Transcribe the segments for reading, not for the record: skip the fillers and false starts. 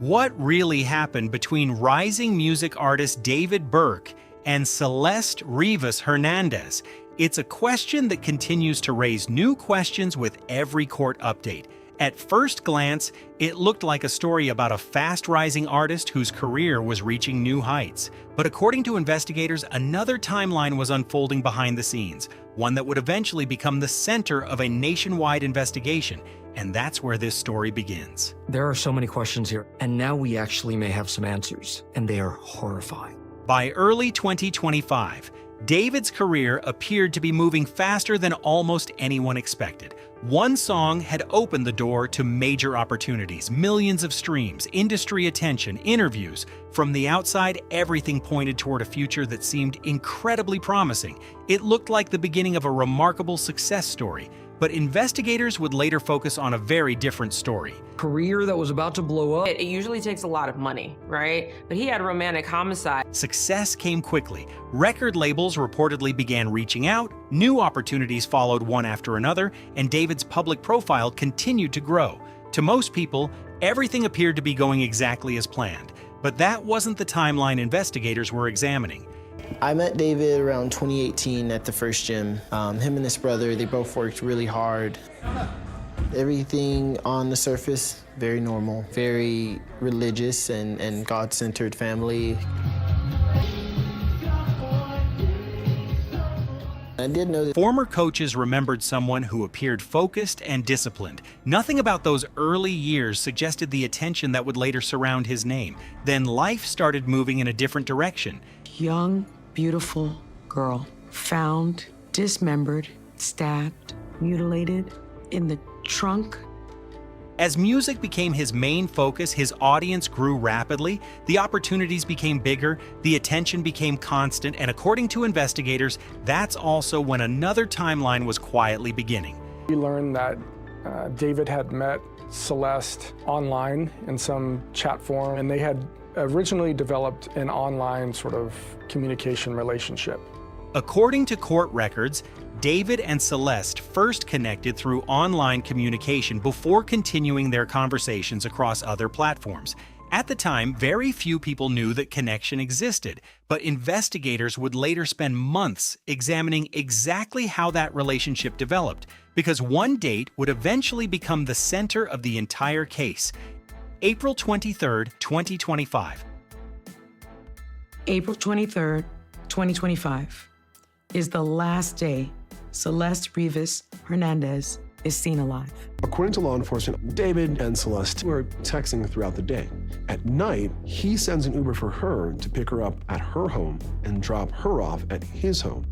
What really happened between rising music artist David Burke and Celeste Rivas Hernandez? It's a question that continues to raise new questions with every court update. At first glance, it looked like a story about a fast-rising artist whose career was reaching new heights. But according to investigators, another timeline was unfolding behind the scenes, one that would eventually become the center of a nationwide investigation. And that's where this story begins. There are so many questions here, and now we actually may have some answers, and they are horrifying. By early 2025, David's career appeared to be moving faster than almost anyone expected. One song had opened the door to major opportunities, millions of streams, industry attention, interviews. From the outside, everything pointed toward a future that seemed incredibly promising. It looked like the beginning of a remarkable success story. But investigators would later focus on a very different story. Career that was about to blow up. It usually takes a lot of money, right? But he had romantic homicide. Success came quickly. Record labels reportedly began reaching out, new opportunities followed one after another, and David's public profile continued to grow. To most people, everything appeared to be going exactly as planned. But that wasn't the timeline investigators were examining. I met David around 2018 at the first gym. Him and his brother, they both worked really hard. Everything on the surface, very normal, very religious and God-centered family. I did know that Former coaches remembered someone who appeared focused and disciplined. Nothing about those early years suggested the attention that would later surround his name. Then life started moving in a different direction. Young, beautiful girl found dismembered, stabbed, mutilated in the trunk. As music became his main focus, his audience grew rapidly, the opportunities became bigger, the attention became constant, and according to investigators, that's also when another timeline was quietly beginning. We learned that David had met Celeste online in some chat forum, and they had originally developed an online sort of communication relationship. According to court records, David and Celeste first connected through online communication before continuing their conversations across other platforms. At the time, very few people knew that connection existed, but investigators would later spend months examining exactly how that relationship developed, because one date would eventually become the center of the entire case. April 23, 2025. April 23rd, 2025 is the last day Celeste Rivas Hernandez is seen alive. According to law enforcement, David and Celeste were texting throughout the day. At night, he sends an Uber for her to pick her up at her home and drop her off at his home.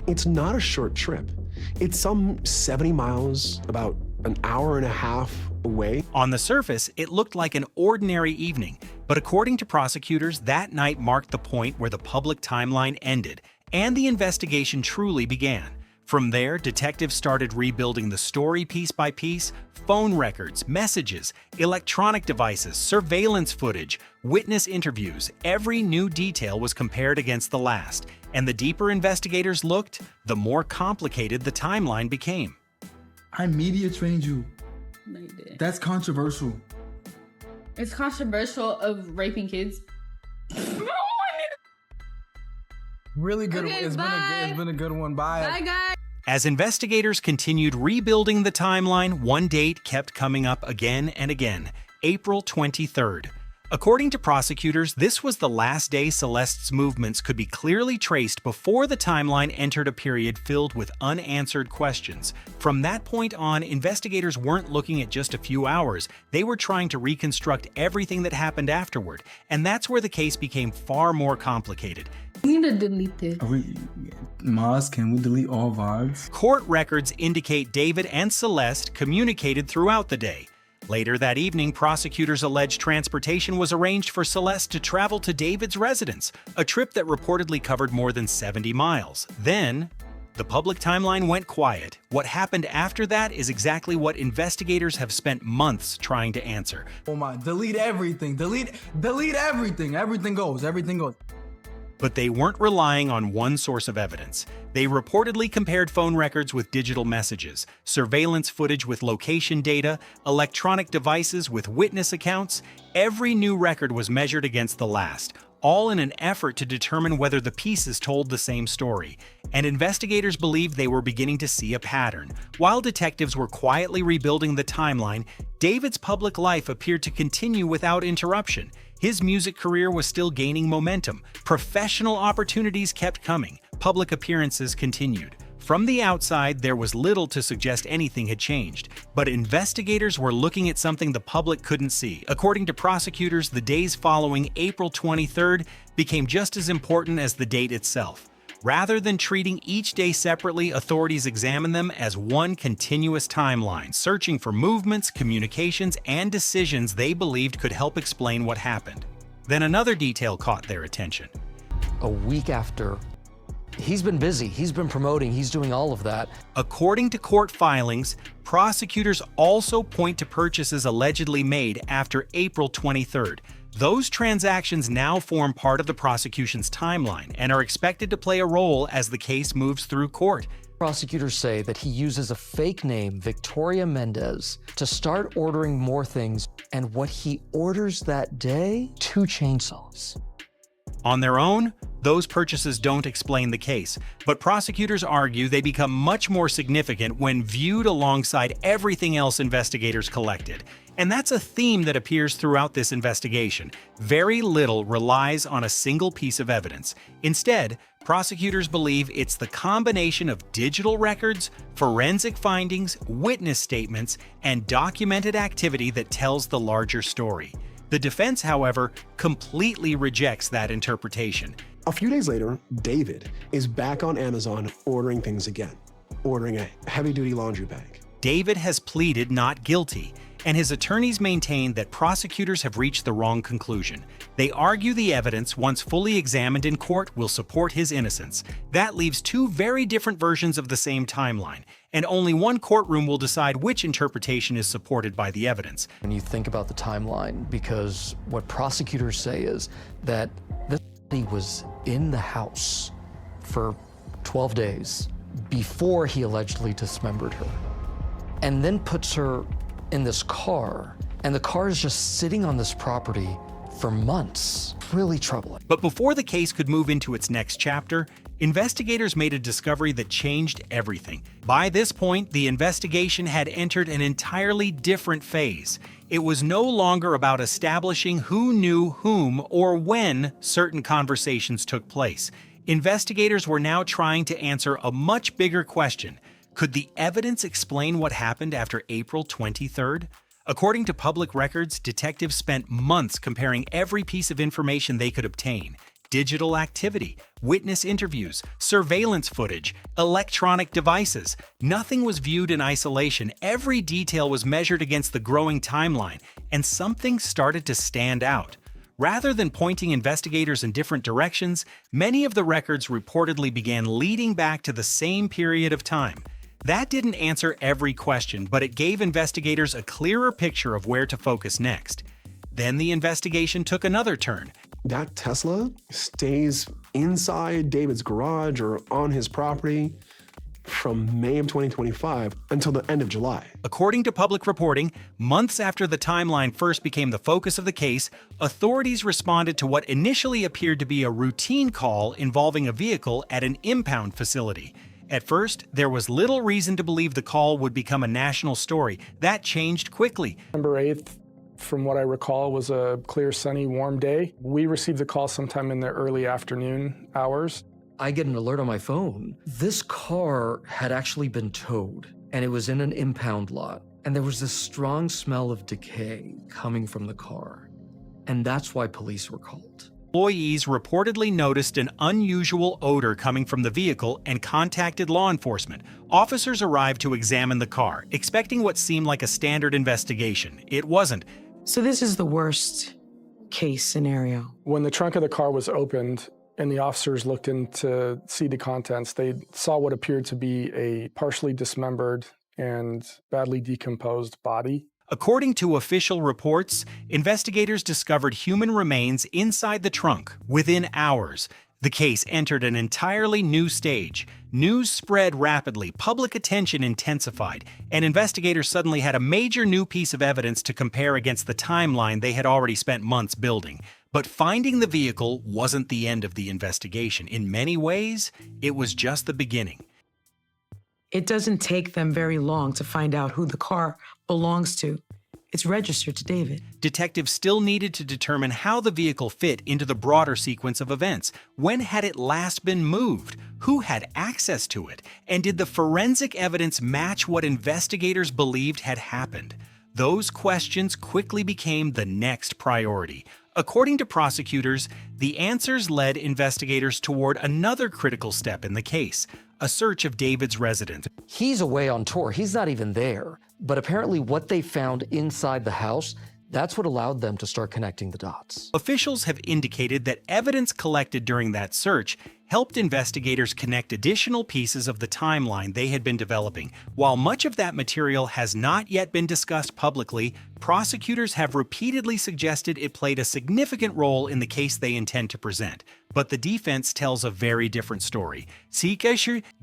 It's not a short trip. It's some 70 miles, about an hour and a half away. On the surface, it looked like an ordinary evening, but according to prosecutors, that night marked the point where the public timeline ended and the investigation truly began. From there, detectives started rebuilding the story piece by piece. Phone records, messages, electronic devices, surveillance footage, witness interviews. Every new detail was compared against the last. And the deeper investigators looked, the more complicated the timeline became. I media trained you. No, you didn't. That's controversial. It's controversial of raping kids. Really good. Okay, It's been a good one. Bye. Bye, guys. As investigators continued rebuilding the timeline, one date kept coming up again and again, April 23rd. According to prosecutors, this was the last day Celeste's movements could be clearly traced before the timeline entered a period filled with unanswered questions. From that point on, investigators weren't looking at just a few hours. They were trying to reconstruct everything that happened afterward, and that's where the case became far more complicated. We need to delete this. Maz, can we delete all VODs? Court records indicate David and Celeste communicated throughout the day. Later that evening, prosecutors alleged transportation was arranged for Celeste to travel to David's residence, a trip that reportedly covered more than 70 miles. Then, the public timeline went quiet. What happened after that is exactly what investigators have spent months trying to answer. Oh my, delete everything. Delete everything. Everything goes. But they weren't relying on one source of evidence. They reportedly compared phone records with digital messages, surveillance footage with location data, electronic devices with witness accounts. Every new record was measured against the last, all in an effort to determine whether the pieces told the same story. And investigators believed they were beginning to see a pattern. While detectives were quietly rebuilding the timeline, David's public life appeared to continue without interruption. His music career was still gaining momentum. Professional opportunities kept coming. Public appearances continued. From the outside, there was little to suggest anything had changed, but investigators were looking at something the public couldn't see. According to prosecutors, the days following April 23rd became just as important as the date itself. Rather than treating each day separately, authorities examined them as one continuous timeline, searching for movements, communications, and decisions they believed could help explain what happened. Then another detail caught their attention. A week after, he's been busy, he's been promoting, he's doing all of that. According to court filings, prosecutors also point to purchases allegedly made after April 23rd. Those transactions now form part of the prosecution's timeline and are expected to play a role as the case moves through court. Prosecutors say that he uses a fake name, Victoria Mendez, to start ordering more things, and what he orders that day, 2 chainsaws. On their own, those purchases don't explain the case, but prosecutors argue they become much more significant when viewed alongside everything else investigators collected. And that's a theme that appears throughout this investigation. Very little relies on a single piece of evidence. Instead, prosecutors believe it's the combination of digital records, forensic findings, witness statements, and documented activity that tells the larger story. The defense, however, completely rejects that interpretation. A few days later, David is back on Amazon ordering things again, ordering a heavy-duty laundry bag. David has pleaded not guilty, and his attorneys maintain that prosecutors have reached the wrong conclusion. They argue the evidence, once fully examined in court, will support his innocence. That leaves 2 very different versions of the same timeline, and only one courtroom will decide which interpretation is supported by the evidence. When you think about the timeline, because what prosecutors say is that this lady was in the house for 12 days before he allegedly dismembered her, and then puts her in this car, and the car is just sitting on this property for months. Really troubling. But before the case could move into its next chapter, investigators made a discovery that changed everything. By this point, the investigation had entered an entirely different phase. It was no longer about establishing who knew whom or when certain conversations took place. Investigators were now trying to answer a much bigger question. Could the evidence explain what happened after April 23rd? According to public records, detectives spent months comparing every piece of information they could obtain. Digital activity, witness interviews, surveillance footage, electronic devices. Nothing was viewed in isolation. Every detail was measured against the growing timeline, and something started to stand out. Rather than pointing investigators in different directions, many of the records reportedly began leading back to the same period of time. That didn't answer every question, but it gave investigators a clearer picture of where to focus next. Then the investigation took another turn. That Tesla stays inside David's garage or on his property from May of 2025 until the end of July. According to public reporting, months after the timeline first became the focus of the case, authorities responded to what initially appeared to be a routine call involving a vehicle at an impound facility. At first, there was little reason to believe the call would become a national story. That changed quickly. November 8th, from what I recall, was a clear, sunny, warm day. We received the call sometime in the early afternoon hours. I get an alert on my phone. This car had actually been towed, and it was in an impound lot. And there was this strong smell of decay coming from the car. And that's why police were called. Employees reportedly noticed an unusual odor coming from the vehicle and contacted law enforcement. Officers arrived to examine the car, expecting what seemed like a standard investigation. It wasn't. So this is the worst case scenario. When the trunk of the car was opened and the officers looked in to see the contents, they saw what appeared to be a partially dismembered and badly decomposed body. According to official reports, investigators discovered human remains inside the trunk within hours. The case entered an entirely new stage. News spread rapidly, public attention intensified, and investigators suddenly had a major new piece of evidence to compare against the timeline they had already spent months building. But finding the vehicle wasn't the end of the investigation. In many ways, it was just the beginning. It doesn't take them very long to find out who the car belongs to. It's registered to David. Detectives still needed to determine how the vehicle fit into the broader sequence of events. When had it last been moved? Who had access to it? And did the forensic evidence match what investigators believed had happened? Those questions quickly became the next priority. According to prosecutors, the answers led investigators toward another critical step in the case, a search of David's residence. He's away on tour. He's not even there. But apparently what they found inside the house, that's what allowed them to start connecting the dots. Officials have indicated that evidence collected during that search helped investigators connect additional pieces of the timeline they had been developing. While much of that material has not yet been discussed publicly, prosecutors have repeatedly suggested it played a significant role in the case they intend to present. But the defense tells a very different story.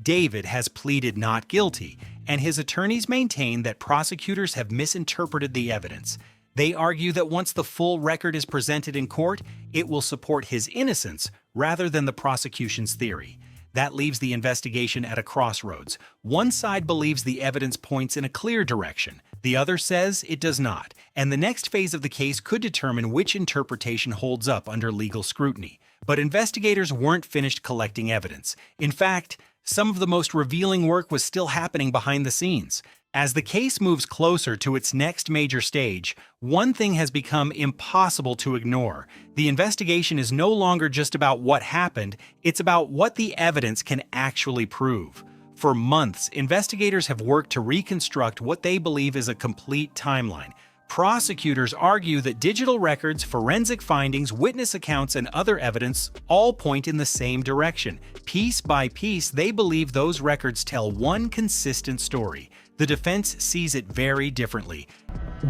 David has pleaded not guilty, and his attorneys maintain that prosecutors have misinterpreted the evidence. They argue that once the full record is presented in court, it will support his innocence rather than the prosecution's theory. That leaves the investigation at a crossroads. One side believes the evidence points in a clear direction. The other says it does not. And the next phase of the case could determine which interpretation holds up under legal scrutiny. But investigators weren't finished collecting evidence. In fact, some of the most revealing work was still happening behind the scenes. As the case moves closer to its next major stage, one thing has become impossible to ignore. The investigation is no longer just about what happened, it's about what the evidence can actually prove. For months, investigators have worked to reconstruct what they believe is a complete timeline. Prosecutors argue that digital records, forensic findings, witness accounts, and other evidence all point in the same direction. Piece by piece, they believe those records tell one consistent story. The defense sees it very differently.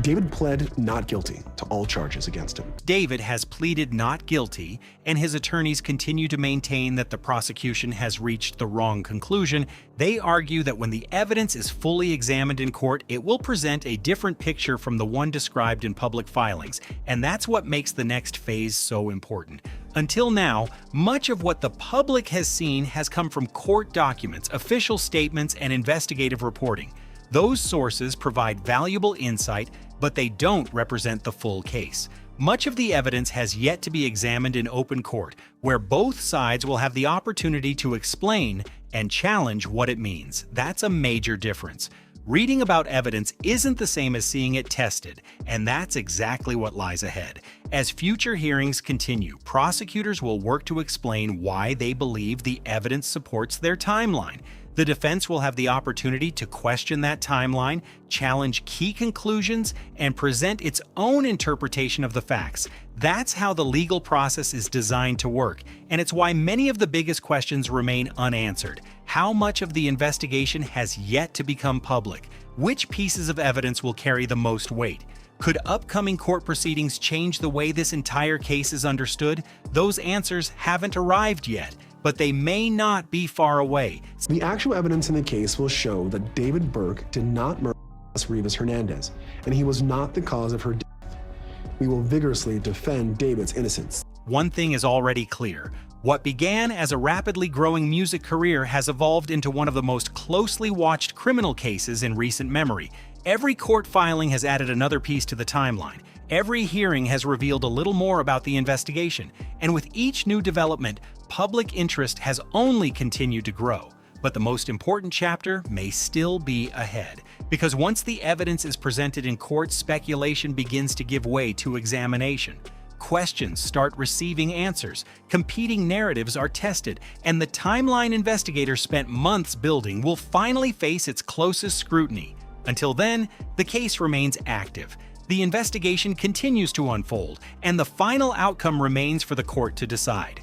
David pled not guilty to all charges against him. David has pleaded not guilty, and his attorneys continue to maintain that the prosecution has reached the wrong conclusion. They argue that when the evidence is fully examined in court, it will present a different picture from the one described in public filings, and that's what makes the next phase so important. Until now, much of what the public has seen has come from court documents, official statements, and investigative reporting. Those sources provide valuable insight, but they don't represent the full case. Much of the evidence has yet to be examined in open court, where both sides will have the opportunity to explain and challenge what it means. That's a major difference. Reading about evidence isn't the same as seeing it tested, and that's exactly what lies ahead. As future hearings continue, prosecutors will work to explain why they believe the evidence supports their timeline. The defense will have the opportunity to question that timeline, challenge key conclusions, and present its own interpretation of the facts. That's how the legal process is designed to work, and it's why many of the biggest questions remain unanswered. How much of the investigation has yet to become public? Which pieces of evidence will carry the most weight? Could upcoming court proceedings change the way this entire case is understood? Those answers haven't arrived yet, but they may not be far away. The actual evidence in the case will show that David Burke did not murder Rivas Hernandez, and he was not the cause of her death. We will vigorously defend David's innocence. One thing is already clear. What began as a rapidly growing music career has evolved into one of the most closely watched criminal cases in recent memory. Every court filing has added another piece to the timeline. Every hearing has revealed a little more about the investigation, and with each new development, public interest has only continued to grow. But the most important chapter may still be ahead, because once the evidence is presented in court, speculation begins to give way to examination. Questions start receiving answers, competing narratives are tested, and the timeline investigators spent months building will finally face its closest scrutiny. Until then, the case remains active. The investigation continues to unfold, and the final outcome remains for the court to decide.